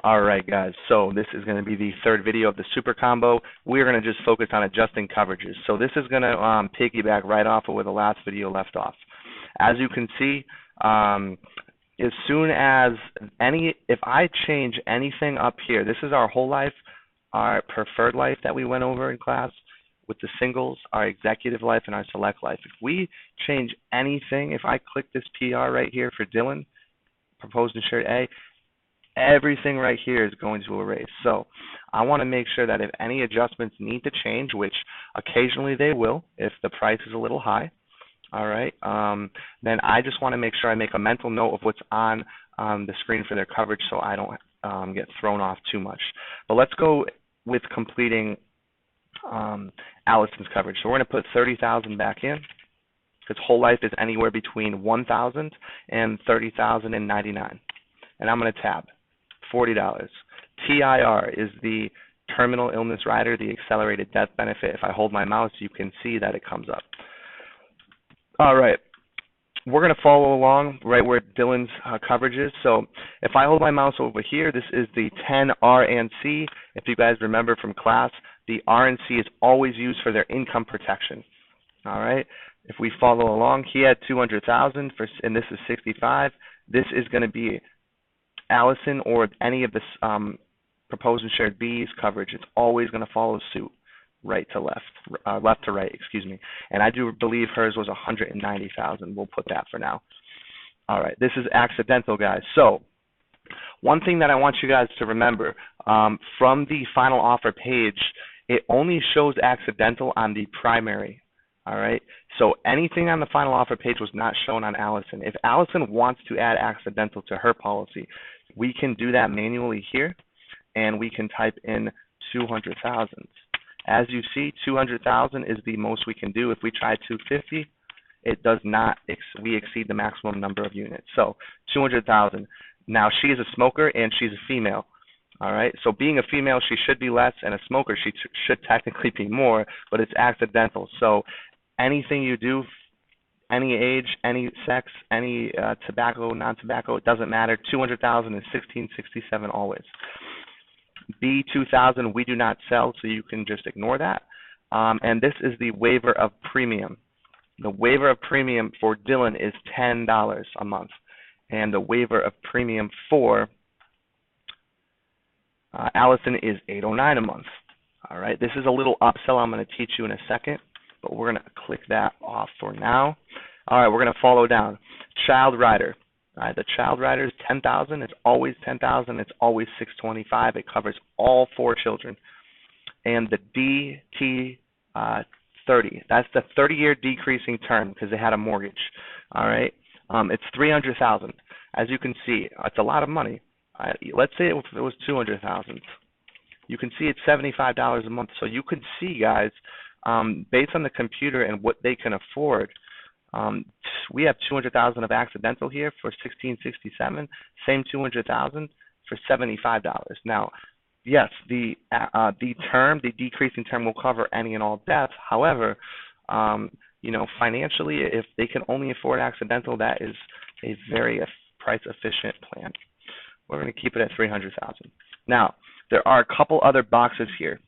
All right, guys. So this is going to be the third video of the super combo. We're going to just focus on adjusting coverages. So this is going to piggyback right off of where the last video left off. As you can see, as soon as if I change anything up here, this is our whole life, our preferred life that we went over in class with the singles, our executive life, and our select life. If we change anything, if I click this PR right here for Dylan, proposed insured A, everything right here is going to erase. So I want to make sure that if any adjustments need to change, which occasionally they will if the price is a little high, all right, then I just want to make sure I make a mental note of what's on the screen for their coverage so I don't get thrown off too much. But let's go with completing Allison's coverage. So we're going to put 30,000 back in because whole life is anywhere between 1,000 and 30,099. And I'm going to tab $40. TIR is the terminal illness rider, the accelerated death benefit. If I hold my mouse, you can see that it comes up. All right. We're going to follow along right where Dylan's coverage is. So if I hold my mouse over here, this is the 10 R and C. If you guys remember from class, the R and C is always used for their income protection. All right. If we follow along, he had 200,000 for, and this is 65. This is going to be Allison or any of the proposed insured B's coverage. It's always going to follow suit, right to left, left to right, excuse me. And I do believe hers was 190,000. We'll put that for now. All right, this is accidental, guys. So one thing that I want you guys to remember, from the final offer page, it only shows accidental on the primary. All right, so anything on the final offer page was not shown on Allison. If Allison wants to add accidental to her policy, we can do that manually here, and we can type in 200,000. As you see, 200,000 is the most we can do. If we try 250, it does not. We exceed the maximum number of units. So 200,000. Now she is a smoker and she's a female. All right. So being a female, she should be less, and a smoker, she should technically be more. But it's accidental. So anything you do, any age, any sex, any tobacco, non-tobacco, it doesn't matter. 200,000 is 1667 always. B2000 we do not sell, so you can just ignore that. And this is the waiver of premium. The waiver of premium for Dylan is $10 a month, and the waiver of premium for Allison is $809 a month. All right, this is a little upsell I'm going to teach you in a second, but we're going to click that off for now. All right, we're going to follow down. Child rider. All right, the child rider is 10,000. It's always 10,000. It's always 625. It covers all 4 children. And the DT30, that's the 30-year decreasing term because they had a mortgage. All right, it's 300,000. As you can see, it's a lot of money. Let's say it was 200,000. You can see it's $75 a month. So you can see, guys, based on the computer and what they can afford. We have 200,000 of accidental here for 1667. Same 200,000 for $75. Now, yes, the term, the decreasing term, will cover any and all deaths. However, you know, financially, if they can only afford accidental, that is a very price efficient plan. We're going to keep it at 300,000. Now, there are a couple other boxes here,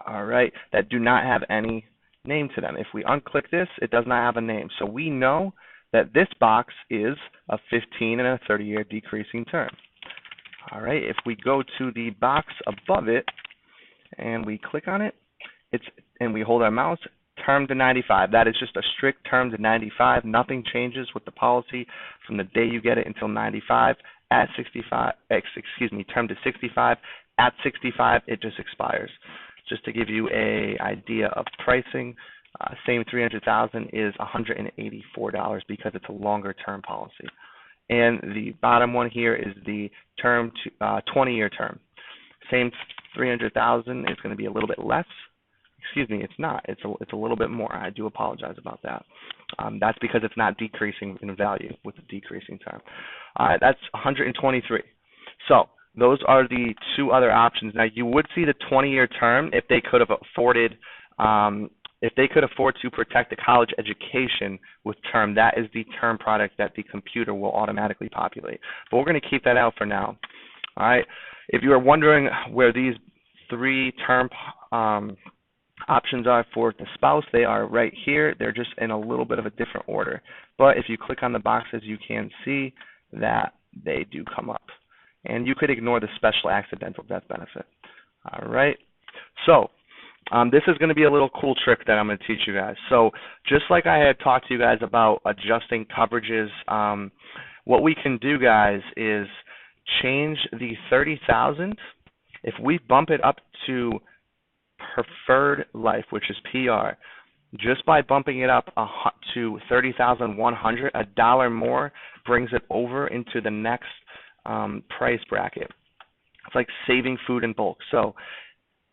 all right, that do not have any name to them. If we unclick this, it does not have a name. So we know that this box is a 15 and a 30-year decreasing term. All right, if we go to the box above it and we click on it, and we hold our mouse, term to 95. That is just a strict term to 95. Nothing changes with the policy from the day you get it until 95. At 65, term to 65. At 65, it just expires. Just to give you an idea of pricing, same 300,000 is $184 because it's a longer term policy. And the bottom one here is the term to 20-year term. Same 300,000 is going to be a little bit less. Excuse me, it's not. It's a little bit more. I do apologize about that. That's because it's not decreasing in value with the decreasing term. That's 123. So those are the 2 other options. Now, you would see the 20-year term if they could have afforded, if they could afford to protect the college education with term. That is the term product that the computer will automatically populate. But we're going to keep that out for now. All right. If you are wondering where these three term options are for the spouse, they are right here. They're just in a little bit of a different order. But if you click on the boxes, you can see that they do come up. And you could ignore the special accidental death benefit. All right. So this is going to be a little cool trick that I'm going to teach you guys. So just like I had talked to you guys about adjusting coverages, what we can do, guys, is change the 30,000. If we bump it up to preferred life, which is PR, just by bumping it up to 30,100, $1 more brings it over into the next price bracket. It's like saving food in bulk. So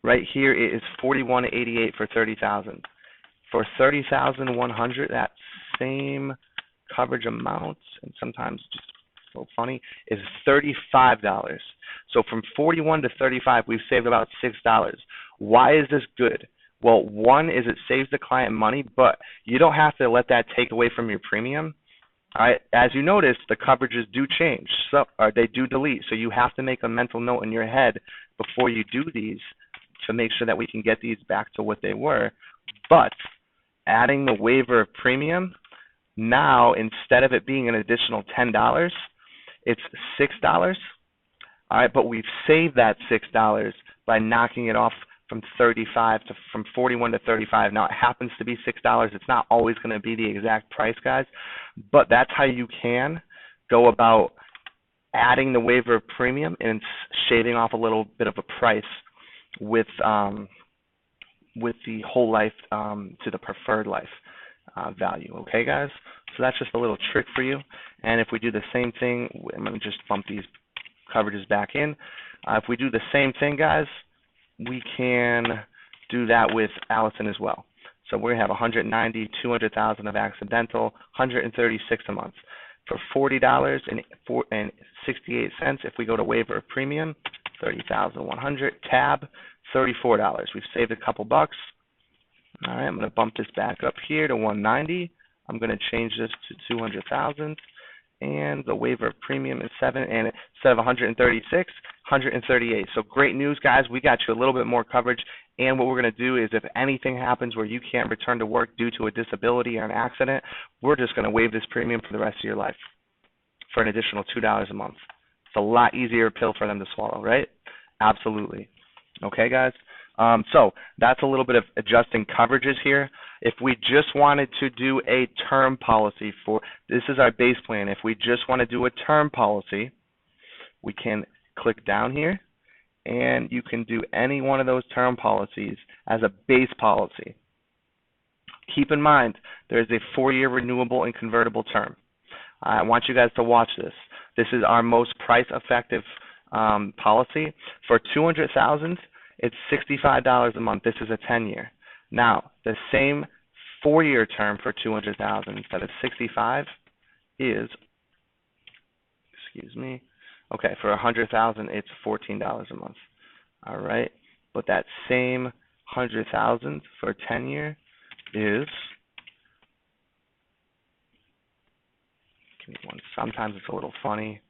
right here it is $41.88 for 30,000. For 30,100, that same coverage amount, and sometimes just so funny, is $35. So from 41 to 35, we've saved about $6. Why is this good? Well, one is it saves the client money, but you don't have to let that take away from your premium. All right, as you notice, the coverages do change, or they do delete. So you have to make a mental note in your head before you do these to make sure that we can get these back to what they were. But adding the waiver of premium, now instead of it being an additional $10, it's $6. All right, but we've saved that $6 by knocking it off from 35 to from 41 to 35. Now it happens to be $6. It's not always going to be the exact price, guys, but that's how you can go about adding the waiver of premium and shaving off a little bit of a price with the whole life to the preferred life value. Okay, guys? So that's just a little trick for you. And if we do the same thing, I'm going to just bump these coverages back in. If we do the same thing, guys, we can do that with Allison as well. So we have 190, 200,000 of accidental, 136 a month. For $40.68, if we go to waiver of premium, 30,100, tab, $34. We've saved a couple bucks. All right, I'm going to bump this back up here to 190. I'm going to change this to 200,000. And the waiver of premium is 7, and instead of 136, 138. So great news, guys. We got you a little bit more coverage. And what we're going to do is if anything happens where you can't return to work due to a disability or an accident, we're just going to waive this premium for the rest of your life for an additional $2 a month. It's a lot easier pill for them to swallow, right? Absolutely. Okay, guys? So that's a little bit of adjusting coverages here. If we just wanted to do a term policy this is our base plan. If we just want to do a term policy, we can click down here, and you can do any one of those term policies as a base policy. Keep in mind, there's a 4-year renewable and convertible term. I want you guys to watch this. This is our most price-effective policy. For $200,000, it's $65 a month. This is a 10-year. Now, the same 4-year term for $200,000 instead of $65 is, okay, for $100,000, it's $14 a month. All right, but that same $100,000 for a 10-year is, sometimes it's a little funny.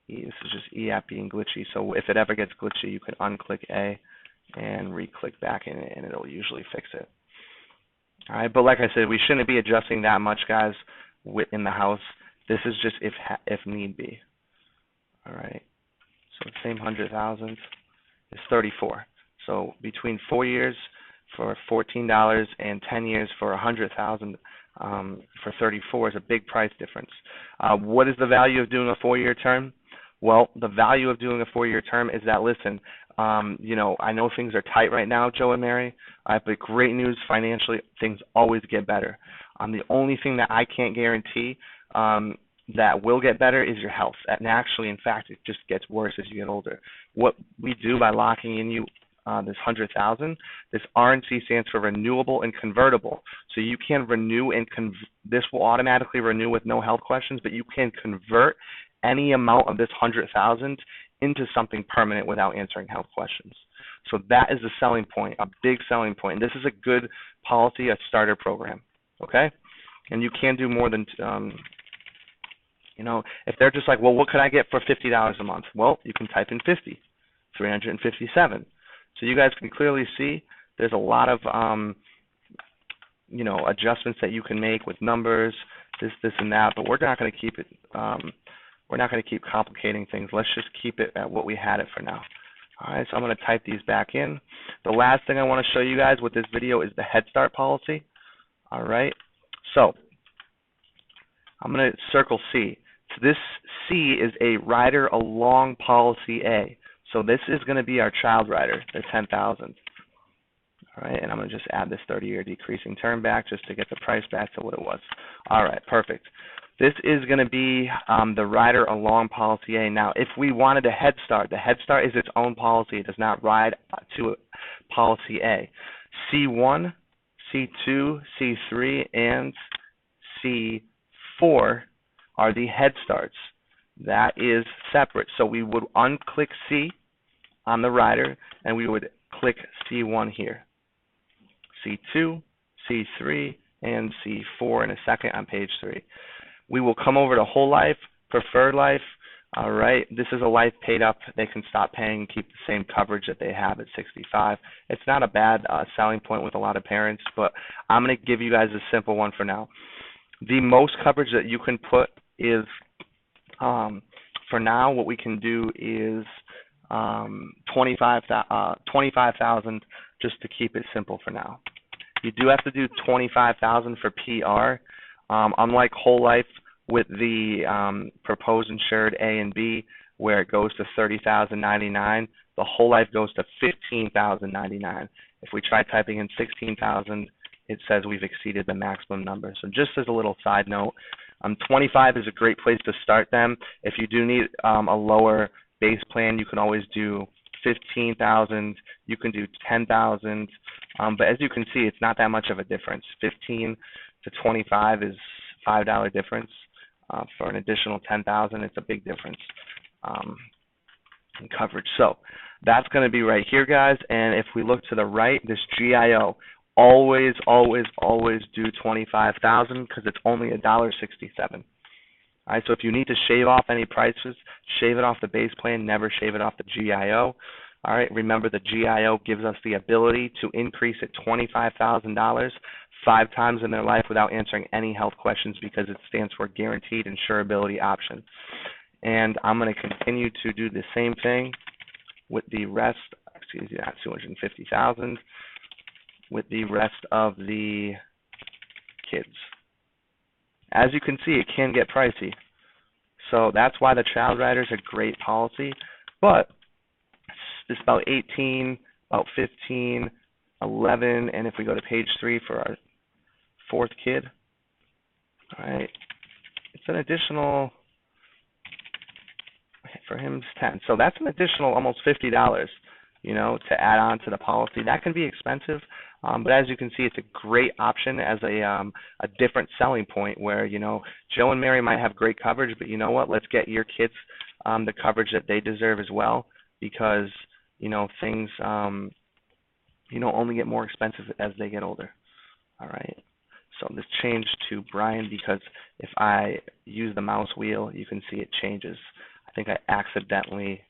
This is just eApp being glitchy. So if it ever gets glitchy, you can unclick A and re-click back in it, and it'll usually fix it. All right, but like I said, we shouldn't be adjusting that much, guys, in the house. This is just if need be. All right, so the same 100,000 is 34. So between 4 years for $14 and 10 years for 100,000 for 34 is a big price difference. What is the value of doing a 4-year term? Well, the value of doing a 4-year term is that, listen, you know, I know things are tight right now, Joe and Mary, but great news financially, things always get better. The only thing that I can't guarantee that will get better is your health. And actually, in fact, it just gets worse as you get older. What we do by locking in you this 100,000, this RNC stands for renewable and convertible. So you can renew and this will automatically renew with no health questions, but you can convert any amount of this 100,000 into something permanent without answering health questions. So that is the selling point, a big selling point. And this is a good policy, a starter program, okay? And you can do more than, you know, if they're just like, well, what could I get for $50 a month? Well, you can type in 50. $357. So you guys can clearly see there's a lot of adjustments that you can make with numbers, this, and that. But we're not going to keep it. We're not going to keep complicating things. Let's just keep it at what we had it for now. All right. So I'm going to type these back in. The last thing I want to show you guys with this video is the Head Start policy. All right. So I'm going to circle C. So this C is a rider along policy A. So this is going to be our child rider, the 10,000. All right, and I'm going to just add this 30-year decreasing term back just to get the price back to what it was. All right, perfect. This is going to be the rider along policy A. Now, if we wanted a Head Start, the Head Start is its own policy. It does not ride to policy A. C1, C2, C3, and C4 are the Head Starts. That is separate. So we would unclick C on the rider, and we would click C1 here. C2, C3, and C4 in a second on page 3. We will come over to Whole Life, Preferred Life. All right, this is a life paid up. They can stop paying and keep the same coverage that they have at 65. It's not a bad selling point with a lot of parents, but I'm going to give you guys a simple one for now. The most coverage that you can put is, for now, what we can do is 25,000 just to keep it simple for now. You do have to do 25,000 for PR. Unlike Whole Life with the proposed insured A and B, where it goes to $30,099, the Whole Life goes to $15,099. If we try typing in 16,000, it says we've exceeded the maximum number. So just as a little side note, 25 is a great place to start them. If you do need a lower base plan, you can always do 15,000. You can do 10,000. But as you can see, it's not that much of a difference. 15 to 25 is $5 difference. For an additional 10,000, it's a big difference in coverage. So that's going to be right here, guys. And if we look to the right, this GIO, always, always, always do 25,000 because it's only $1.67. All right, so if you need to shave off any prices, shave it off the base plan, never shave it off the GIO. All right, remember the GIO gives us the ability to increase it $25,000 5 times in their life without answering any health questions because it stands for Guaranteed Insurability Option. And I'm going to continue to do the same thing with the rest, excuse me, not 250,000, with the rest of the kids. As you can see, it can get pricey. So that's why the child rider is a great policy. But it's about 18, about 15, 11, and if we go to page 3 for our 4th kid, all right, it's an additional, for him it's 10. So that's an additional almost $50, to add on to the policy. That can be expensive, but as you can see, it's a great option as a different selling point where, Joe and Mary might have great coverage, but you know what? Let's get your kids the coverage that they deserve as well because, things, only get more expensive as they get older. All right. So this changed to Brian because if I use the mouse wheel, you can see it changes. I think I accidentally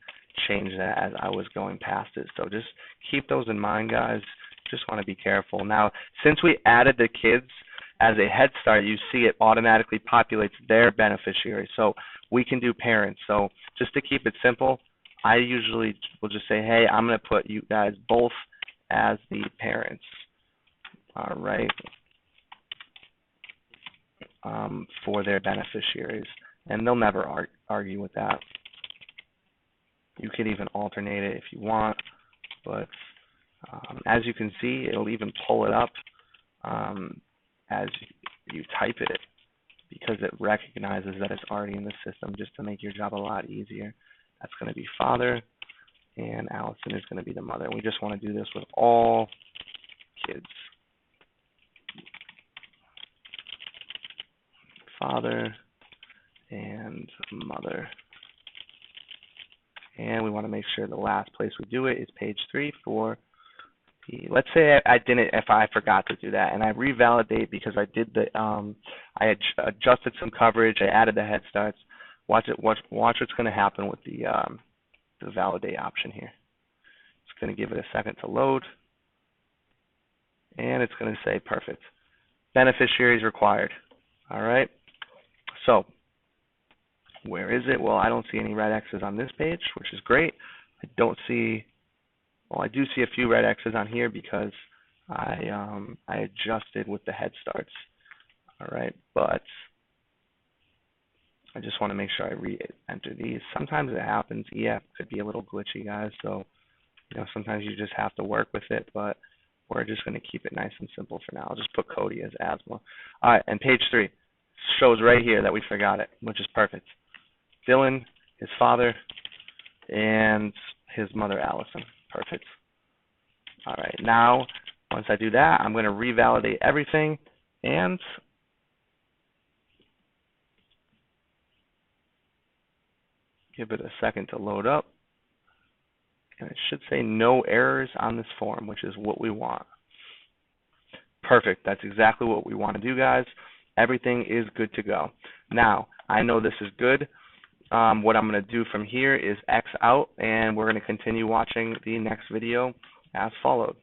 changed that as I was going past it. So just keep those in mind, guys. Just want to be careful. Now, since we added the kids as a Head Start, you see it automatically populates their beneficiary. So we can do parents. So just to keep it simple, I usually will just say, hey, I'm going to put you guys both as the parents. All right. For their beneficiaries. And they'll never argue with that. You could even alternate it if you want, but as you can see, it'll even pull it up as you type it because it recognizes that it's already in the system just to make your job a lot easier. That's going to be father, and Allison is going to be the mother. We just want to do this with all kids. Father and mother. And we want to make sure the last place we do it is page 3 for the, let's say if I forgot to do that and I revalidate because I did the I adjusted some coverage, I added the Head Starts. Watch what's going to happen with the validate option here. It's going to give it a second to load, and it's going to say perfect. Beneficiaries required. All right. So where is it? Well, I don't see any red X's on this page, which is great. I don't see, well, I do see a few red X's on here because I adjusted with the head starts. All right, but I just want to make sure I re-enter these. Sometimes it happens. EF could be a little glitchy, guys, so sometimes you just have to work with it, but we're just going to keep it nice and simple for now. I'll just put Cody as asthma. All right, and page 3 shows right here that we forgot it, which is perfect. Dylan, his father, and his mother, Allison. Perfect. All right, now, once I do that, I'm going to revalidate everything, and give it a second to load up. And it should say no errors on this form, which is what we want. Perfect. That's exactly what we want to do, guys. Everything is good to go. Now, I know this is good. What I'm going to do from here is X out, and we're going to continue watching the next video as followed.